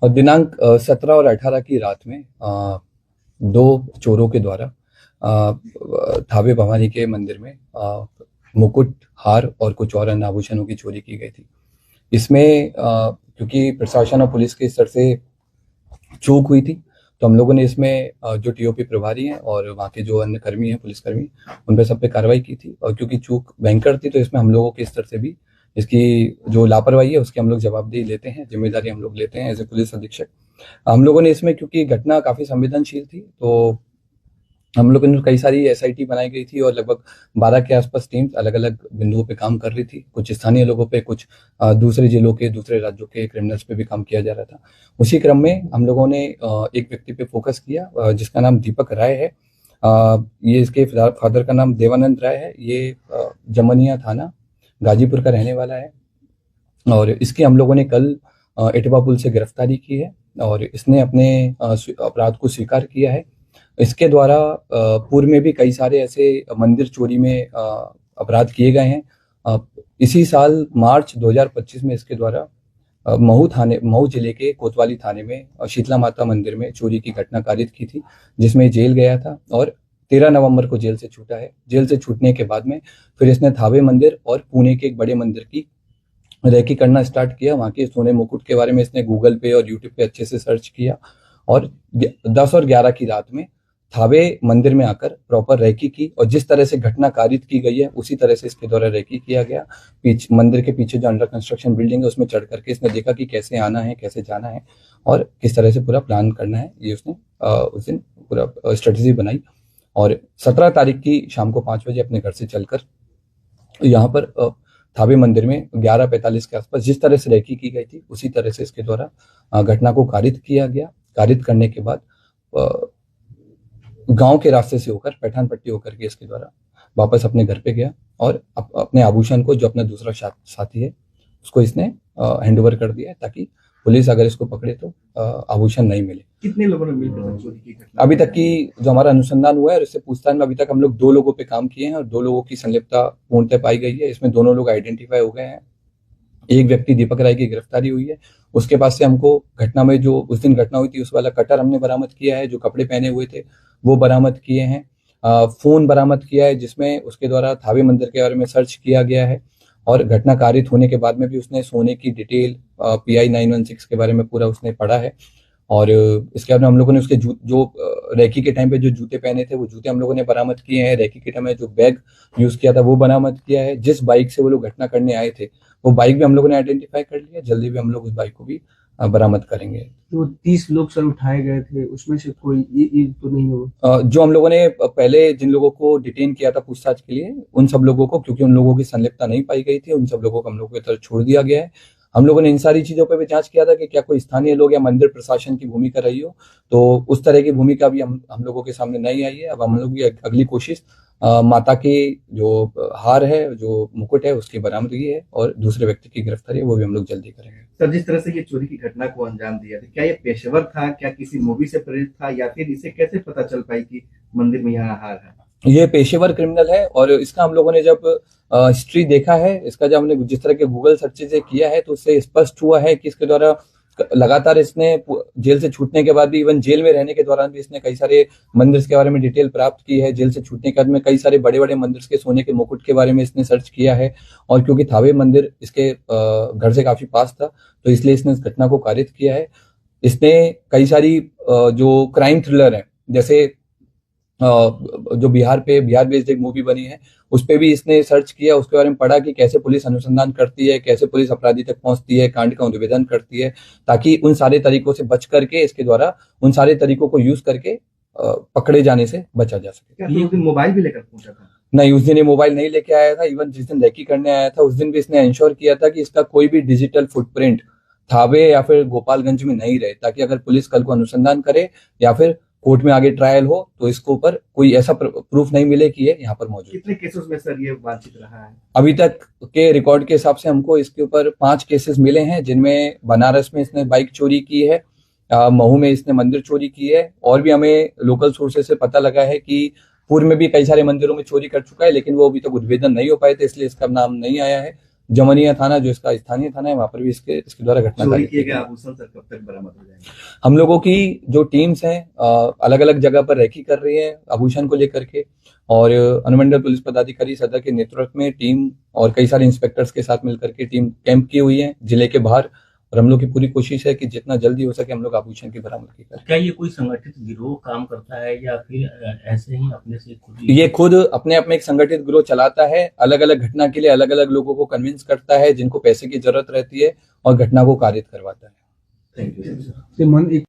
और दिनांक 17 और 18 की रात में दो चोरों के द्वारा थावे भवानी के मंदिर में मुकुट, हार और कुछ और अन्य आभूषणों की चोरी की गई थी। इसमें क्योंकि प्रशासन और पुलिस के स्तर से चूक हुई थी, तो हम लोगों ने इसमें जो टीओपी प्रभारी हैं और वहाँ के जो अन्य कर्मी हैं, पुलिसकर्मी, उन पर सब पे कार्रवाई की थी। और क्योंकि चूक भयंकर थी, तो इसमें हम लोगों के स्तर से भी इसकी जो लापरवाही है उसकी हम लोग जवाबदेही लेते हैं, जिम्मेदारी हम लोग लेते हैं एज ए पुलिस अधीक्षक। हम लोगों ने इसमें, क्योंकि घटना काफ़ी संवेदनशील थी, तो हम लोगों ने कई सारी एसआईटी बनाई गई थी और लगभग 12 के आसपास टीम्स अलग अलग बिंदुओं पे काम कर रही थी। कुछ स्थानीय लोगों पे, कुछ दूसरे जिलों के, दूसरे राज्यों के क्रिमिनल्स पे भी काम किया जा रहा था। उसी क्रम में हम लोगों ने एक व्यक्ति पे फोकस किया जिसका नाम दीपक राय है। ये इसके फादर का नाम देवानंद राय है। ये जमनिया थाना गाजीपुर का रहने वाला है और इसकी हम लोगों ने कल इटवा पुल से गिरफ्तारी की है और इसने अपने अपराध को स्वीकार किया है। इसके द्वारा पूर्व में भी कई सारे ऐसे मंदिर चोरी में अपराध किए गए हैं। इसी साल मार्च 2025 में इसके द्वारा महू जिले के कोतवाली थाने में शीतला माता मंदिर में चोरी की घटना कारित की थी, जिसमें जेल गया था और 13 नवंबर को जेल से छूटा है। जेल से छूटने के बाद में फिर इसने थावे मंदिर और पुणे के एक बड़े मंदिर की रेकी करना स्टार्ट किया। वहाँ के सोने मुकुट के बारे में इसने गूगल पे और यूट्यूब पे अच्छे से सर्च किया और 10 और 11 की रात में थावे मंदिर में आकर प्रॉपर रेकी की और जिस तरह से घटना कारित की गई है उसी तरह से इसके द्वारा रेकी किया गया। मंदिर के पीछे जो अंडर कंस्ट्रक्शन बिल्डिंग है उसमें चढ़ करके इसने देखा कि कैसे आना है, कैसे जाना है और किस तरह से पूरा प्लान करना है। ये उसने उस दिन पूरा स्ट्रेटेजी बनाई और 17 तारीख की शाम को 5 बजे अपने घर से चलकर यहाँ पर थावे मंदिर में 11:45 के आसपास जिस तरह से रेकी की गई थी उसी तरह से इसके द्वारा घटना को कारित किया गया। कारित करने के बाद गांव के रास्ते से होकर पैठान पट्टी होकर के इसके द्वारा वापस अपने घर पे गया और अपने आभूषण को, जो अपना दूसरा साथी है, उसको इसने हैंड ओवर कर दिया ताकि पुलिस अगर इसको पकड़े तो आभूषण नहीं मिले। कितने लोगों ने मिलकर चोरी की घटना? अभी तक की जो हमारा अनुसंधान हुआ है और इससे पूछताछ में अभी तक हम लोग 2 लोगों पे काम किए हैं और 2 लोगों की संलिप्तता पूर्णतः पाई गई है। इसमें दोनों लोग आइडेंटिफाई हो गए हैं। एक व्यक्ति दीपक राय की गिरफ्तारी हुई है। उसके पास से हमको घटना में जो उस दिन घटना हुई थी उस वाला कटर हमने बरामद किया है, जो कपड़े पहने हुए थे वो बरामद किए हैं। फोन बरामद किया है जिसमें उसके द्वारा थावे मंदिर के बारे में सर्च किया गया है और घटना कारित होने के बाद में भी उसने सोने की डिटेल PI 916 के बारे में पूरा उसने पढ़ा है। और इसके बाद में हम लोगों ने उसके जो रेकी के टाइम पे जो जूते पहने थे वो जूते हम लोगों ने बरामद किए हैं। रेकी के टाइम में जो बैग यूज किया था वो बरामद किया है। जिस बाइक से वो लोग घटना करने आए थे वो बाइक भी हम लोगों ने आइडेंटिफाई कर लिया। जल्दी भी हम लोग उस बाइक को भी बरामद करेंगे। तो 30 लोग सर उठाए गए थे, उसमें से कोई ये तो नहीं हुआ? जो हम लोगों ने पहले जिन लोगों को डिटेन किया था पूछताछ के लिए, उन सब लोगों को, क्योंकि उन लोगों की संलिप्तता नहीं पाई गई थी, उन सब लोगों को हम लोगों की तरफ छोड़ दिया गया है। हम लोगों ने इन सारी चीजों पर भी जांच किया था कि क्या कोई स्थानीय लोग या मंदिर प्रशासन की भूमिका रही हो, तो उस तरह की भूमिका भी हम लोगों के सामने नहीं आई है। अब हम लोग की अगली कोशिश माता की जो हार है, जो मुकुट है, उसकी बरामदगी है और दूसरे व्यक्ति की गिरफ्तारी है वो भी हम लोग जल्दी करेंगे। सर, जिस तरह से ये चोरी की घटना को अंजाम दिया था, क्या ये पेशेवर था, क्या किसी मूवी से प्रेरित था, या फिर इसे कैसे पता चल पाई कि मंदिर में यहाँ हार है? ये पेशेवर क्रिमिनल है और इसका हम लोगों ने जब हिस्ट्री देखा है, इसका जब हमने जिस तरह के गूगल सर्चेज किया है तो उससे स्पष्ट हुआ है कि इसके द्वारा लगातार इसने जेल से छूटने के बाद भी, इवन जेल में रहने के दौरान भी इसने कई सारे मंदिर के बारे में डिटेल प्राप्त की है। जेल से छूटने के बाद में कई सारे बड़े बड़े मंदिर के सोने के मुकुट के बारे में इसने सर्च किया है और क्योंकि थावे मंदिर इसके घर से काफी पास था तो इसलिए इसने इस घटना को कारित किया है। इसने कई सारी जो क्राइम थ्रिलर है, जैसे जो बिहार बेस्ड एक मूवी बनी है उस पे भी इसने सर्च किया, उसके बारे में पढ़ा कि कैसे पुलिस अनुसंधान करती है, कैसे पुलिस अपराधी तक पहुंचती है, कांड का निवेदन करती है, ताकि उन सारे तरीकों से बच करके, इसके द्वारा उन सारे तरीकों को यूज करके पकड़े जाने से बचा जा सके। ये मोबाइल भी लेकर पहुंचा था? नहीं, उस दिन ये मोबाइल नहीं लेके आया था। इवन जिस दिन रेकी करने आया था उस दिन भी इसने इंश्योर किया था कि इसका कोई भी डिजिटल फुटप्रिंट थावे या फिर गोपालगंज में नहीं रहे, ताकि अगर पुलिस कल को अनुसंधान करे या फिर कोर्ट में आगे ट्रायल हो तो इसके ऊपर कोई ऐसा प्रूफ नहीं मिले कि ये यहाँ पर मौजूद। कितने केसेस में सर ये वांछित रहा है? अभी तक के रिकॉर्ड के हिसाब से हमको इसके ऊपर 5 केसेस मिले हैं, जिनमें बनारस में इसने बाइक चोरी की है, महू में इसने मंदिर चोरी की है और भी हमें लोकल सोर्सेस से पता लगा है कि पूर्व में भी कई सारे मंदिरों में चोरी कर चुका है, लेकिन वो अभी तक उद्भेदन नहीं हो पाए थे, इसलिए इसका नाम नहीं आया है। जमनिया थाना जो इसका स्थानीय थाना है, वहां पर भी इसके द्वारा घटना चोरी कार्य किए गए किया गया। आभूषण सर कब तक बरामद हो जाएंगे? हम लोगों की जो टीम्स हैं अलग अलग जगह पर रेकी कर रही है आभूषण को लेकर के, और अनुमंडल पुलिस पदाधिकारी सदर के नेतृत्व में टीम और कई सारे इंस्पेक्टर्स के साथ मिलकर के टीम कैंप की हुई है जिले के बाहर, और हम लोग की पूरी कोशिश है कि जितना जल्दी हो सके हम लोग आभूषण की बरामदगी करें। क्या ये कोई संगठित गिरोह काम करता है या फिर ऐसे ही अपने से खुद ही? ये खुद अपने आप में एक संगठित गिरोह चलाता है, अलग अलग घटना के लिए अलग अलग लोगों को कन्विंस करता है जिनको पैसे की जरूरत रहती है, और घटना को कारित करवाता है। Thank you sir.